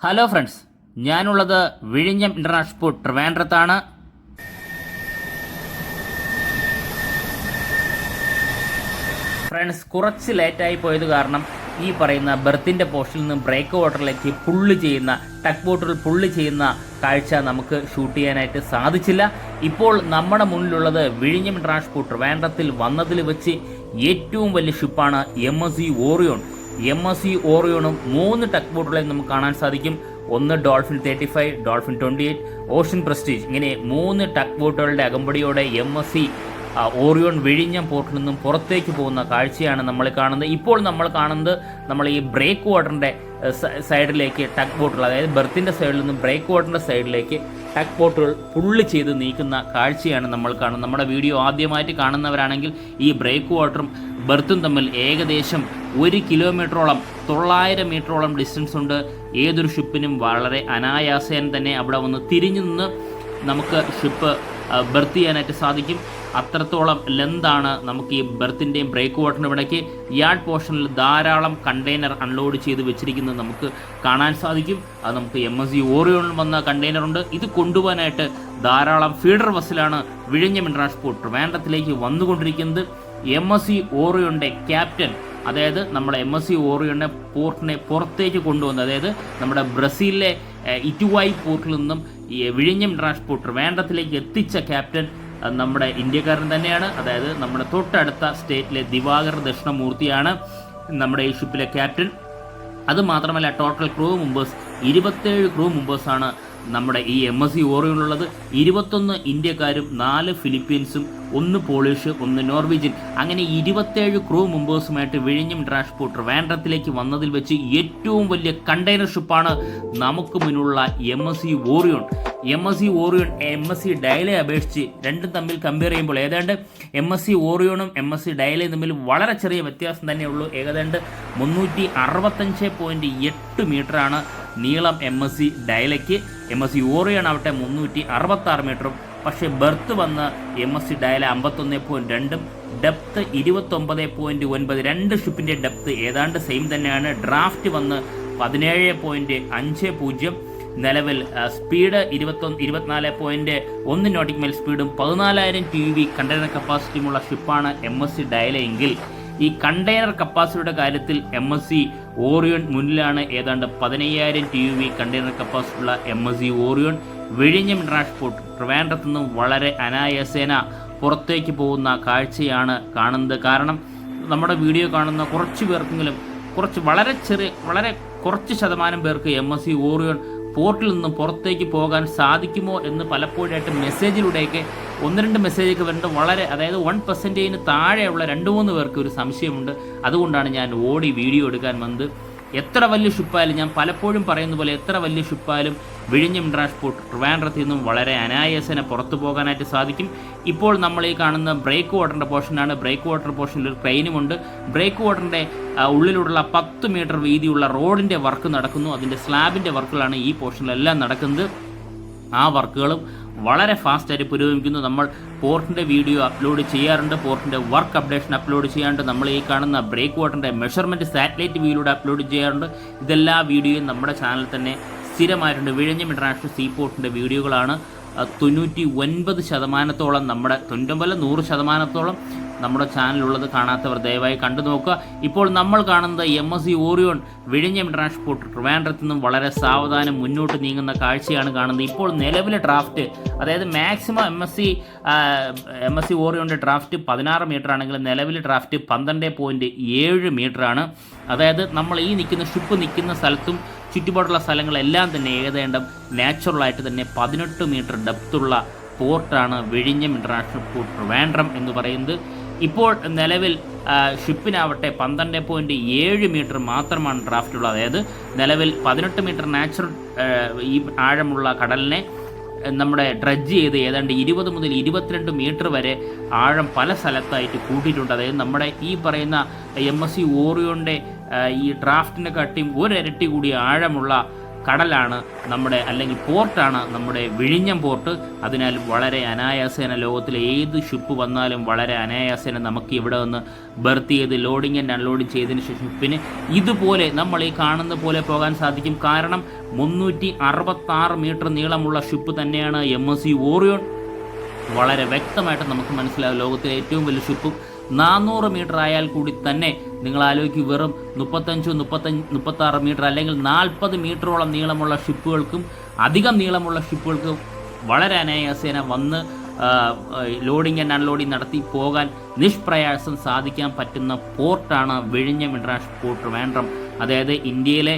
Hello friends, ഞാനുള്ളത് വിഴിഞ്ഞം international port ട്രിവാൻഡ്രത്താണ്. Friends, കുറച്ച് ലേറ്റായി പോയത് കാരണം ഈ പറയുന്ന ബെർത്തിൻ്റെ പോർഷനിൽ നിന്ന് ബ്രേക്ക് വാട്ടറിലേക്ക് ടക്ക് ബോട്ടുകൾ പുള്ള് ചെയ്യുന്ന കാഴ്ച നമുക്ക് ഷൂട്ട് ചെയ്യാനായിട്ട് സാധിച്ചില്ല. ഇപ്പോൾ നമ്മുടെ മുന്നിലുള്ളത് വിഴിഞ്ഞം ഇൻ്റർനാഷണൽ പോർട്ട് ട്രിവാൻഡ്രത്തിൽ വന്നതിൽ വെച്ച് ഏറ്റവും വലിയ ഷിപ്പാണ് MSC ഓറിയോൺ. MSC ഓറിയോണും 3 ടക്ക് ബോട്ടുകളെ നമുക്ക് കാണാൻ സാധിക്കും. ഒന്ന് ഡോൾഫിൻ 35, ഡോൾഫിൻ 28, ഓഷ്യൻ പ്രസ്റ്റീജ്. ഇങ്ങനെ 3 ടക്ക് ബോട്ടുകളുടെ അകമ്പടിയോടെ MSC ഓറിയോൺ വിഴിഞ്ഞം പോർട്ടിൽ നിന്നും പുറത്തേക്ക് പോകുന്ന കാഴ്ചയാണ് നമ്മൾ കാണുന്നത്. ഇപ്പോൾ നമ്മൾ കാണുന്നത് നമ്മൾ ഈ ബ്രേക്ക് വാട്ടറിൻ്റെ സൈഡിലേക്ക് ടക്ക് ബോട്ടുകൾ, അതായത് ബെർത്തിൻ്റെ സൈഡിൽ നിന്നും ബ്രേക്ക് വാട്ടറിൻ്റെ സൈഡിലേക്ക് ടക്ക് ബോട്ടുകൾ പുള്ള് ചെയ്ത് നീക്കുന്ന കാഴ്ചയാണ് നമ്മൾ കാണുന്നത്. നമ്മുടെ വീഡിയോ ആദ്യമായിട്ട് കാണുന്നവരാണെങ്കിൽ ഈ ബ്രേക്ക് വാട്ടറും ബെർത്തും തമ്മിൽ ഏകദേശം 1 കിലോമീറ്ററോളം 900 മീറ്ററോളം ഡിസ്റ്റൻസ് ഉണ്ട്. ഏതൊരു ഷിപ്പിനും വളരെ അനായാസേന തന്നെ അവിടെ വന്ന് തിരിഞ്ഞു നിന്ന് നമുക്ക് ഷിപ്പ് ബെർത്ത് ചെയ്യാനായിട്ട് സാധിക്കും. അത്രത്തോളം ലെന്താണ് നമുക്ക് ഈ ബെർത്തിൻ്റെയും ബ്രേക്ക് വാട്ടറിൻ്റെ ഇടയ്ക്ക്. യാർഡ് പോർഷനിൽ ധാരാളം കണ്ടെയ്നർ അൺലോഡ് ചെയ്ത് വെച്ചിരിക്കുന്നത് നമുക്ക് കാണാൻ സാധിക്കും. അത് നമുക്ക് MSC ഓറിയോണിൽ വന്ന കണ്ടെയ്നറുണ്ട്. ഇത് കൊണ്ടുപോകാനായിട്ട് ധാരാളം ഫീഡർ ബസ്സിലാണ് വിഴിഞ്ഞം ഇൻ്റർനാഷണൽ പോർട്ട് ട്രിവാൻഡ്രത്തിലേക്ക് വന്നുകൊണ്ടിരിക്കുന്നത്. MSC ഓറിയോണിൻ്റെ ക്യാപ്റ്റൻ, അതായത് നമ്മുടെ MSC ഓറിയോണിനെ പോർട്ടിനെ പുറത്തേക്ക് കൊണ്ടുവന്ന്, അതായത് നമ്മുടെ ബ്രസീലിലെ ഇറ്റുവായി പോർട്ടിൽ നിന്നും ഈ വിഴിഞ്ഞം ഇൻ്റർനാഷണൽ പോർട്ട് ട്രിവാൻഡ്രത്തിലേക്ക് എത്തിച്ച ക്യാപ്റ്റൻ നമ്മുടെ ഇന്ത്യക്കാരൻ തന്നെയാണ്. അതായത് നമ്മുടെ തൊട്ടടുത്ത സ്റ്റേറ്റിലെ ദിവാകർ ദക്ഷിണമൂർത്തിയാണ് നമ്മുടെ ഈ ഷിപ്പിലെ ക്യാപ്റ്റൻ. അതുമാത്രമല്ല, ടോട്ടൽ ക്രൂ മെമ്പേഴ്സ് 27 ക്രൂ മെമ്പേഴ്സാണ് നമ്മുടെ ഈ MSC ഓറിയോണിലുള്ളത്. 21 ഇന്ത്യക്കാരും 4 ഫിലിപ്പീൻസും 1 പോളിഷ് 1 നോർവീജിയൻ, അങ്ങനെ 27 ക്രൂ മെമ്പേഴ്സുമായിട്ട് വിഴിഞ്ഞം ഇൻ്റർനാഷണൽ പോർട്ട് ട്രിവാൻഡ്രത്തിലേക്ക് വന്നതിൽ വെച്ച് ഏറ്റവും വലിയ കണ്ടെയ്നർ ഷിപ്പാണ് നമുക്ക് മുന്നിലുള്ള MSC Orion. MSC Orion MSC ഡയലയെ അപേക്ഷിച്ച് രണ്ടും തമ്മിൽ കമ്പയർ ചെയ്യുമ്പോൾ ഏതാണ്ട് MSC ഓറിയോണും MSC ഡയലയും തമ്മിൽ വളരെ ചെറിയ വ്യത്യാസം തന്നെയുള്ളൂ. ഏതാണ്ട് 365.8 മീറ്ററാണ് നീളം MSC ഡയലയ്ക്ക്. MSC ഓറിയോൺ ആവട്ടെ 366 മീറ്ററും. പക്ഷേ ബെർത്ത് വന്ന് MSC ഡയല 51.2, ഡെപ്ത് 29.9. 2 ഷിപ്പിൻ്റെ ഡെപ്ത് ഏതാണ്ട് സെയിം തന്നെയാണ്. ഡ്രാഫ്റ്റ് വന്ന് 17.50. നിലവിൽ സ്പീഡ് 24.1 നോട്ടിക് മൈൽ സ്പീഡും 14,000 TEU കണ്ടെയ്നർ കപ്പാസിറ്റിയുമുള്ള ഷിപ്പാണ് MSC ഡയല എങ്കിൽ ഈ കണ്ടെയ്നർ കപ്പാസിറ്റിയുടെ കാര്യത്തിൽ MSC ഓറിയോൺ മുന്നിലാണ്. ഏതാണ്ട് 15,000 TEU കണ്ടെയ്നർ കപ്പാസിറ്റിയുള്ള MSC ഓറിയോൺ വിഴിഞ്ഞം ഇൻ്റർനാഷണൽ പോർട്ട് ട്രിവാൻഡ്രത്തു നിന്നും വളരെ അനായാസേന പുറത്തേക്ക് പോകുന്ന കാഴ്ചയാണ് കാണുന്നത്. കാരണം നമ്മുടെ വീഡിയോ കാണുന്ന കുറച്ച് പേർക്കെങ്കിലും വളരെ കുറച്ച് ശതമാനം പേർക്ക് MSC ഓറിയോൺ പോർട്ടിൽ നിന്നും പുറത്തേക്ക് പോകാൻ സാധിക്കുമോ എന്ന് പലപ്പോഴായിട്ട് മെസ്സേജിലൂടെയൊക്കെ 1-2 മെസ്സേജൊക്കെ വരുന്നുണ്ട്. അതായത് 1% താഴെയുള്ള 2-3 പേർക്ക് ഒരു സംശയമുണ്ട്. അതുകൊണ്ടാണ് ഞാൻ ഓടി വീഡിയോ എടുക്കാൻ വന്നത്. എത്ര വലിയ ഷിപ്പായാലും, ഞാൻ പലപ്പോഴും പറയുന്ന പോലെ, എത്ര വലിയ ഷിപ്പായാലും വിഴിഞ്ഞം ഇൻ്റർനാഷണൽ പോർട്ട് ട്രിവാൻഡ്രത്തിൽ നിന്നും വളരെ അനായാസേന പുറത്തു പോകാനായിട്ട് സാധിക്കും. ഇപ്പോൾ നമ്മൾ ഈ കാണുന്ന ബ്രേക്ക് വാട്ടറിൻ്റെ പോർഷനാണ്. ബ്രേക്ക് വാട്ടർ പോർഷനിൽ ഒരു ക്രെയിനുമുണ്ട്. ബ്രേക്ക് വാട്ടറിൻ്റെ ഉള്ളിലുള്ള 10 മീറ്റർ വീതിയുള്ള റോഡിൻ്റെ വർക്ക് നടക്കുന്നു. അതിൻ്റെ സ്ലാബിൻ്റെ വർക്കുകളാണ് ഈ പോർഷനിലെല്ലാം നടക്കുന്നത്. ആ വർക്കുകളും വളരെ ഫാസ്റ്റായിട്ട് പുരോഗമിക്കുന്നു. നമ്മൾ പോർട്ടിൻ്റെ വീഡിയോ അപ്ലോഡ് ചെയ്യാറുണ്ട്, പോർട്ടിൻ്റെ വർക്ക് അപ്ഡേഷൻ അപ്ലോഡ് ചെയ്യാറുണ്ട്. നമ്മൾ ഈ കാണുന്ന ബ്രേക്ക് വാട്ടറിൻ്റെ മെഷർമെൻറ്റ് സാറ്റലൈറ്റ് വ്യൂയിലൂടെ അപ്ലോഡ് ചെയ്യാറുണ്ട്. ഇതെല്ലാ വീഡിയോയും നമ്മുടെ ചാനലിൽ തന്നെ സ്ഥിരമായിട്ടുണ്ട്. വിഴിഞ്ഞം ഇൻ്റർനാഷണൽ സീ പോർട്ടിൻ്റെ വീഡിയോകളാണ് 99% നമ്മുടെ 100% നമ്മുടെ ചാനലുള്ളത്. കാണാത്തവർ ദയവായി കണ്ടു നോക്കുക. ഇപ്പോൾ നമ്മൾ കാണുന്നത് MSC ഓറിയോൺ വിഴിഞ്ഞം ഇൻ്റർനാഷണൽ പോർട്ട് ട്രിവാൻഡ്രത്തു നിന്നും വളരെ സാവധാനം മുന്നോട്ട് നീങ്ങുന്ന കാഴ്ചയാണ് കാണുന്നത്. ഇപ്പോൾ നിലവിലെ ഡ്രാഫ്റ്റ്, അതായത് മാക്സിമം MSC ഓറിയോണിൻ്റെ ഡ്രാഫ്റ്റ് 16 മീറ്റർ ആണെങ്കിൽ നിലവിലെ ഡ്രാഫ്റ്റ് 12.7 മീറ്ററാണ്. അതായത് നമ്മൾ ഈ ഷിപ്പ് നിൽക്കുന്ന സ്ഥലത്തും ചുറ്റുപാടുള്ള സ്ഥലങ്ങളെല്ലാം തന്നെ ഏകദേശം നാച്ചുറലായിട്ട് തന്നെ 18 മീറ്റർ ഡെപ്തുള്ള പോർട്ടാണ് വിഴിഞ്ഞം ഇൻ്റർനാഷണൽ പോർട്ട് ട്രിവാൻഡ്രം എന്ന് പറയുന്നത്. ഇപ്പോൾ നിലവിൽ ഷിപ്പിനാവട്ടെ 12.7 മീറ്റർ മാത്രമാണ് ഡ്രാഫ്റ്റുള്ളത്. അതായത് നിലവിൽ 18 മീറ്റർ നാച്ചുറൽ ഈ ആഴമുള്ള കടലിനെ നമ്മുടെ ഡ്രഡ്ജ് ചെയ്ത് ഏതാണ്ട് 20 മുതൽ 22 മീറ്റർ വരെ ആഴം പല സ്ഥലത്തായിട്ട് കൂട്ടിയിട്ടുണ്ട്. അതായത് നമ്മുടെ ഈ പറയുന്ന MSC ഓറിയോണിൻ്റെ ഈ ഡ്രാഫ്റ്റിനെ കാട്ടിയും 1 ഇരട്ടി കൂടി ആഴമുള്ള കടലാണ് നമ്മുടെ, അല്ലെങ്കിൽ പോർട്ടാണ് നമ്മുടെ വിഴിഞ്ഞം പോർട്ട്. അതിനാൽ വളരെ അനായാസേന ലോകത്തിലെ ഏത് ഷിപ്പ് വന്നാലും വളരെ അനായാസേന നമുക്ക് ഇവിടെ നിന്ന് ബർത്ത് ചെയ്ത് ലോഡിങ് ആൻഡ് അൺലോഡിങ് ചെയ്തതിന് ശേഷം ഷിപ്പിന് ഇതുപോലെ നമ്മൾ ഈ കാണുന്ന പോലെ പോകാൻ സാധിക്കും. കാരണം 366 മീറ്റർ നീളമുള്ള ഷിപ്പ് തന്നെയാണ് MSC ഓറിയോൺ. വളരെ വ്യക്തമായിട്ട് നമുക്ക് മനസ്സിലാവും ലോകത്തിലെ ഏറ്റവും വലിയ ഷിപ്പും 400 മീറ്റർ ആയാൽ കൂടി തന്നെ നിങ്ങൾ ആലോചിക്കും, വെറും 35-36 മീറ്റർ അല്ലെങ്കിൽ 40 മീറ്ററോളം നീളമുള്ള ഷിപ്പുകൾക്കും അധികം നീളമുള്ള ഷിപ്പുകൾക്കും വളരെ അനായാസേന വന്ന് ലോഡിങ് ആൻഡ് അൺലോഡിങ് നടത്തി പോകാൻ നിഷ്പ്രയാസം സാധിക്കാൻ പറ്റുന്ന പോർട്ടാണ് വിഴിഞ്ഞം ഇൻ്റർനാഷണൽ പോർട്ട് ട്രിവാൻഡ്രം. അതായത് ഇന്ത്യയിലെ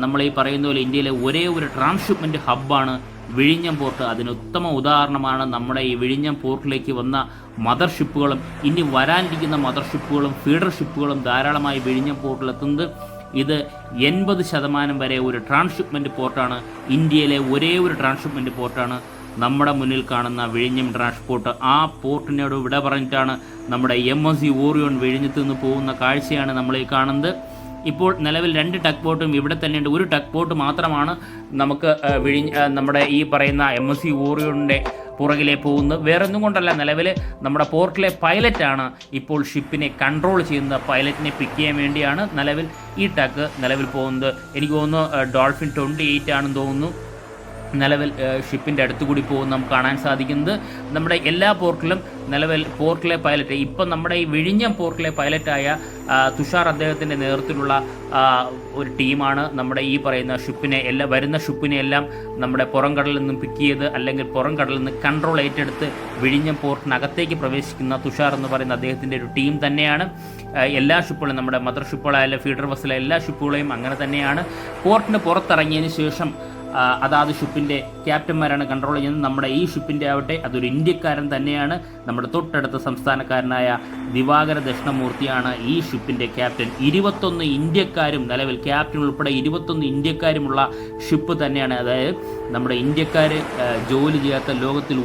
നമ്മൾ ഈ പറയുന്ന പോലെ ഇന്ത്യയിലെ ഒരേ ഒരു ട്രാൻസ്ഷിപ്മെൻറ്റ് ഹബ്ബാണ് വിഴിഞ്ഞം പോർട്ട്. അതിന് ഉത്തമ ഉദാഹരണമാണ് നമ്മുടെ ഈ വിഴിഞ്ഞം പോർട്ടിലേക്ക് വന്ന മദർ ഷിപ്പുകളും ഇനി വരാനിരിക്കുന്ന മദർ ഷിപ്പുകളും ഫീഡർ ഷിപ്പുകളും ധാരാളമായി വിഴിഞ്ഞം പോർട്ടിലെത്തുന്നത്. ഇത് 80% വരെ ഒരു ട്രാൻസ്ഷിപ്മെൻറ്റ് പോർട്ടാണ്. ഇന്ത്യയിലെ ഒരേ ഒരു ട്രാൻസ്ഷിപ്മെൻറ്റ് പോർട്ടാണ് നമ്മുടെ മുന്നിൽ കാണുന്ന വിഴിഞ്ഞം ഇൻ്റർനാഷണൽ പോർട്ട്. ആ പോർട്ടിനോട് വിട പറഞ്ഞിട്ടാണ് നമ്മുടെ MSC ഓറിയോൺ വിഴിഞ്ഞത്ത് നിന്ന് പോകുന്ന കാഴ്ചയാണ് നമ്മൾ ഈ കാണുന്നത്. ഇപ്പോൾ നിലവിൽ 2 ടക്ക് ബോട്ടും ഇവിടെ തന്നെയുണ്ട്. ഒരു ടക്ക് ബോട്ട് മാത്രമാണ് നമുക്ക് നമ്മുടെ ഈ പറയുന്ന MSC ഓറിയോണിൻ്റെ പുറകിലെ പോകുന്നത്. വേറൊന്നും കൊണ്ടല്ല, നിലവിൽ നമ്മുടെ പോർട്ടിലെ പൈലറ്റാണ് ഇപ്പോൾ ഷിപ്പിനെ കൺട്രോൾ ചെയ്യുന്നത്. പൈലറ്റിനെ പിക്ക് ചെയ്യാൻ വേണ്ടിയാണ് നിലവിൽ ഈ ടക്ക് നിലവിൽ പോകുന്നത്. എനിക്ക് തോന്നുന്നു ഡോൾഫിൻ 28 ആണെന്ന് തോന്നുന്നു നിലവിൽ ഷിപ്പിൻ്റെ അടുത്തുകൂടി പോകുന്ന നമുക്ക് കാണാൻ സാധിക്കുന്നത്. നമ്മുടെ എല്ലാ പോർട്ടിലും നിലവിൽ പോർട്ടിലെ പൈലറ്റ്, ഇപ്പം നമ്മുടെ ഈ വിഴിഞ്ഞം പോർട്ടിലെ പൈലറ്റായ തുഷാർ അദ്ദേഹത്തിൻ്റെ നേതൃത്വത്തിലുള്ള ഒരു ടീമാണ് നമ്മുടെ ഈ പറയുന്ന ഷിപ്പിനെ വരുന്ന ഷിപ്പിനെ എല്ലാം നമ്മുടെ പുറം കടലിൽ നിന്നും പിക്ക് ചെയ്ത് അല്ലെങ്കിൽ പുറം കടലിൽ നിന്ന് കൺട്രോൾ ഏറ്റെടുത്ത് വിഴിഞ്ഞം പോർട്ടിനകത്തേക്ക് പ്രവേശിക്കുന്ന തുഷാർ എന്ന് പറയുന്ന അദ്ദേഹത്തിൻ്റെ ഒരു ടീം തന്നെയാണ്. എല്ലാ ഷിപ്പുകളും നമ്മുടെ മദർ ഷിപ്പുകളായാലും ഫീഡർ ബസ്സിലെ എല്ലാ ഷിപ്പുകളെയും അങ്ങനെ തന്നെയാണ്. പോർട്ടിന് പുറത്തിറങ്ങിയതിന് ശേഷം അതാത് ഷിപ്പിൻ്റെ ക്യാപ്റ്റന്മാരാണ് കൺട്രോൾ ചെയ്യുന്നത്. നമ്മുടെ ഈ ഷിപ്പിൻ്റെ ആവട്ടെ അതൊരു ഇന്ത്യക്കാരൻ തന്നെയാണ്. നമ്മുടെ തൊട്ടടുത്ത സംസ്ഥാനക്കാരനായ ദിവാകര ദക്ഷിണമൂർത്തിയാണ് ഈ ഷിപ്പിൻ്റെ ക്യാപ്റ്റൻ. 21 ഇന്ത്യക്കാരും നിലവിൽ ക്യാപ്റ്റൻ ഉൾപ്പെടെ 21 ഇന്ത്യക്കാരുമുള്ള ഷിപ്പ് തന്നെയാണ്. അതായത് നമ്മുടെ ഇന്ത്യക്കാർ ജോലി ചെയ്യാത്ത ലോകത്തിൽ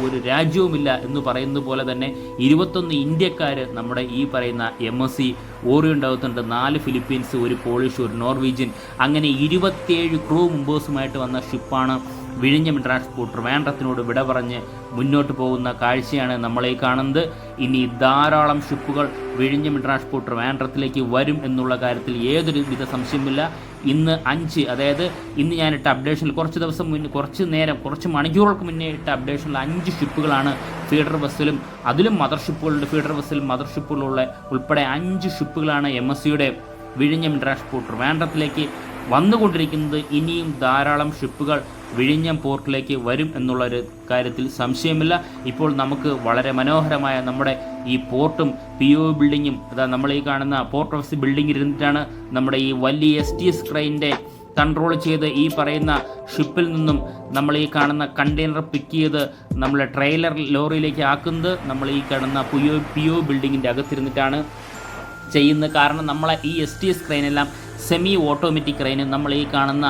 ഒരു രാജ്യവുമില്ല എന്ന് പറയുന്നത് പോലെ തന്നെ 21 ഇന്ത്യക്കാർ നമ്മുടെ ഈ പറയുന്ന MSC ഓറിയോൺ ഉണ്ടാകുന്നുണ്ട്. 4 ഫിലിപ്പീൻസ്, 1 പോളിഷ്, 1 നോർവീജിയൻ, അങ്ങനെ 27 ക്രൂ മെമ്പേഴ്സുമായിട്ട് വന്ന ഷിപ്പാണ് വിഴിഞ്ഞം ഇൻ്റർനാഷണൽ പോർട്ട് ട്രിവാൻഡ്രത്തിനോട് വിട പറഞ്ഞ് മുന്നോട്ട് പോകുന്ന കാഴ്ചയാണ് നമ്മളീ കാണുന്നത്. ഇനി ധാരാളം ഷിപ്പുകൾ വിഴിഞ്ഞം ഇൻ്റർനാഷണൽ പോർട്ട് ട്രിവാൻഡ്രത്തിലേക്ക് വരും എന്നുള്ള കാര്യത്തിൽ യാതൊരു വിധ സംശയമില്ല. ഇന്ന് 5, അതായത് ഇന്ന് ഞാനിട്ട അപ്ഡേഷനിൽ കുറച്ച് മണിക്കൂറുകൾക്ക് മുന്നേ ഇട്ട അപ്ഡേഷനിൽ 5 ഷിപ്പുകളാണ് ഫീഡർ ബസ്സിലും അതിലും മദർ ഷിപ്പുകളുണ്ട്. ഫീഡർ ബസ്സിലും മദർ ഷിപ്പുകളുള്ള ഉൾപ്പെടെ 5 ഷിപ്പുകളാണ് MSCയുടെ വിഴിഞ്ഞം ഇൻ്റർനാഷണൽ പോർട്ട് ട്രിവാൻഡ്രത്തിലേക്ക് വന്നുകൊണ്ടിരിക്കുന്നത്. ഇനിയും ധാരാളം ഷിപ്പുകൾ വിഴിഞ്ഞം പോർട്ടിലേക്ക് വരും എന്നുള്ളൊരു കാര്യത്തിൽ സംശയമില്ല. ഇപ്പോൾ നമുക്ക് വളരെ മനോഹരമായ നമ്മുടെ ഈ പോർട്ടും PO ബിൽഡിങ്ങും, അതാ നമ്മൾ ഈ കാണുന്ന പോർട്ട് ഓഫീസ് ബിൽഡിങ്ങിൽ ഇരുന്നിട്ടാണ് നമ്മുടെ ഈ വലിയ STS ക്രെയിനിൻ്റെ കൺട്രോൾ ചെയ്ത് ഈ പറയുന്ന ഷിപ്പിൽ നിന്നും നമ്മൾ ഈ കാണുന്ന കണ്ടെയ്നർ പിക്ക് ചെയ്ത് നമ്മൾ ട്രെയിലർ ലോറിയിലേക്ക് ആക്കുന്നത് നമ്മൾ ഈ കാണുന്ന PO ബിൽഡിങ്ങിൻ്റെ അകത്തിരുന്നിട്ടാണ് ചെയ്യുന്നത്. കാരണം നമ്മളെ ഈ STS ക്രെയിനെല്ലാം സെമി ഓട്ടോമാറ്റിക് ക്രെയിനും നമ്മൾ ഈ കാണുന്ന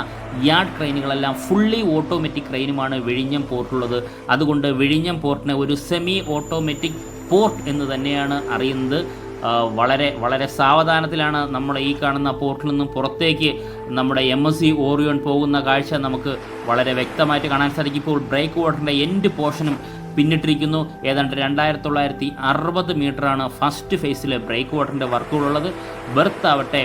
യാർഡ് ക്രെയിനുകളെല്ലാം ഫുള്ളി ഓട്ടോമാറ്റിക് ക്രെയിനുമാണ് വിഴിഞ്ഞം പോർട്ടുള്ളത്. അതുകൊണ്ട് വിഴിഞ്ഞം പോർട്ടിനെ ഒരു സെമി ഓട്ടോമാറ്റിക് പോർട്ട് എന്ന് തന്നെയാണ് അറിയുന്നത്. വളരെ വളരെ സാവധാനത്തിലാണ് നമ്മൾ ഈ കാണുന്ന പോർട്ടിൽ നിന്നും പുറത്തേക്ക് നമ്മുടെ MSC ഓറിയോൺ പോകുന്ന കാഴ്ച നമുക്ക് വളരെ വ്യക്തമായിട്ട് കാണാൻ സാധിക്കും. ഇപ്പോൾ ബ്രേക്ക് വാട്ടറിൻ്റെ എൻഡ് പോർഷനും പിന്നിട്ടിരിക്കുന്നു. ഏതാണ്ട് 2960 മീറ്ററാണ് ഫസ്റ്റ് ഫേസിലെ ബ്രേക്ക് വാട്ടറിൻ്റെ വർക്കുകളുള്ളത്. ബെർത്ത് ആവട്ടെ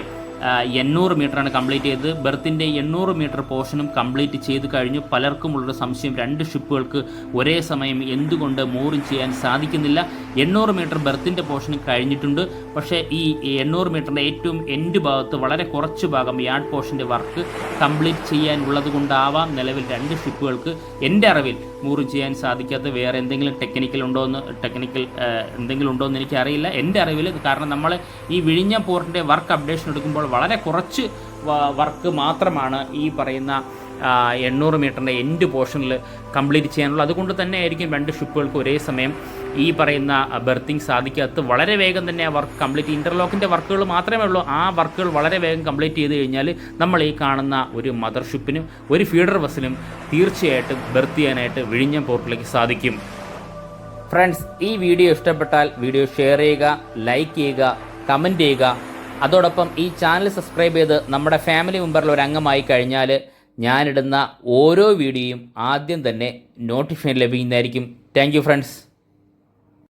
800 മീറ്ററാണ് കംപ്ലീറ്റ് ചെയ്തത്. ബെർത്തിൻ്റെ 800 മീറ്റർ പോർഷനും കംപ്ലീറ്റ് ചെയ്ത് കഴിഞ്ഞു. പലർക്കുമുള്ളൊരു സംശയം, 2 ഷിപ്പുകൾക്ക് ഒരേ സമയം എന്തുകൊണ്ട് മൂറിങ് ചെയ്യാൻ സാധിക്കുന്നില്ല. 800 മീറ്റർ ബെർത്തിൻ്റെ പോർഷനും കഴിഞ്ഞിട്ടുണ്ട്. പക്ഷേ ഈ 800 മീറ്ററിൻ്റെ ഏറ്റവും എൻഡ് ഭാഗത്ത് വളരെ കുറച്ച് ഭാഗം യാർഡ് പോർഷൻ്റെ വർക്ക് കംപ്ലീറ്റ് ചെയ്യാനുള്ളത് കൊണ്ടാവാം നിലവിൽ 2 ഷിപ്പുകൾക്ക് എൻ്റെ അറിവിൽ മൂറിങ് ചെയ്യാൻ സാധിക്കാത്ത. വേറെ എന്തെങ്കിലും ടെക്നിക്കൽ ഉണ്ടോ എന്ന് എനിക്കറിയില്ല എൻ്റെ അറിവിൽ. കാരണം നമ്മൾ ഈ വിഴിഞ്ഞം പോർട്ടിൻ്റെ വർക്ക് അപ്ഡേഷൻ എടുക്കുമ്പോൾ വളരെ കുറച്ച് വർക്ക് മാത്രമാണ് ഈ പറയുന്ന 800 മീറ്ററിൻ്റെ എൻഡ് പോർഷനിൽ കംപ്ലീറ്റ് ചെയ്യാനുള്ളത്. അതുകൊണ്ട് തന്നെ ആയിരിക്കും 2 ഷിപ്പുകൾക്ക് ഒരേ സമയം ഈ പറയുന്ന ബെർത്തിങ് സാധിക്കാത്ത. വളരെ വേഗം തന്നെ ആ വർക്ക് കംപ്ലീറ്റ്, ഇൻ്റർലോക്കിൻ്റെ വർക്കുകൾ മാത്രമേ ഉള്ളൂ. ആ വർക്കുകൾ വളരെ വേഗം കംപ്ലീറ്റ് ചെയ്ത് കഴിഞ്ഞാൽ നമ്മൾ ഈ കാണുന്ന ഒരു മദർ ഷിപ്പിനും ഒരു ഫീഡർ ബസ്സിനും തീർച്ചയായിട്ടും ബെർത്ത് ചെയ്യാനായിട്ട് വിഴിഞ്ഞം പോർട്ടിലേക്ക് സാധിക്കും. ഫ്രണ്ട്സ്, ഈ വീഡിയോ ഇഷ്ടപ്പെട്ടാൽ വീഡിയോ ഷെയർ ചെയ്യുക, ലൈക്ക് ചെയ്യുക, കമൻറ്റ് ചെയ്യുക. അതോടൊപ്പം ഈ ചാനൽ സബ്സ്ക്രൈബ് ചെയ്ത് നമ്മുടെ ഫാമിലി മെമ്പറിൽ ഒരു അംഗമായി കഴിഞ്ഞാൽ ഞാനിടുന്ന ഓരോ വീഡിയോയും ആദ്യം തന്നെ നോട്ടിഫിക്കേഷൻ ലഭിക്കുന്നതായിരിക്കും. Thank you friends.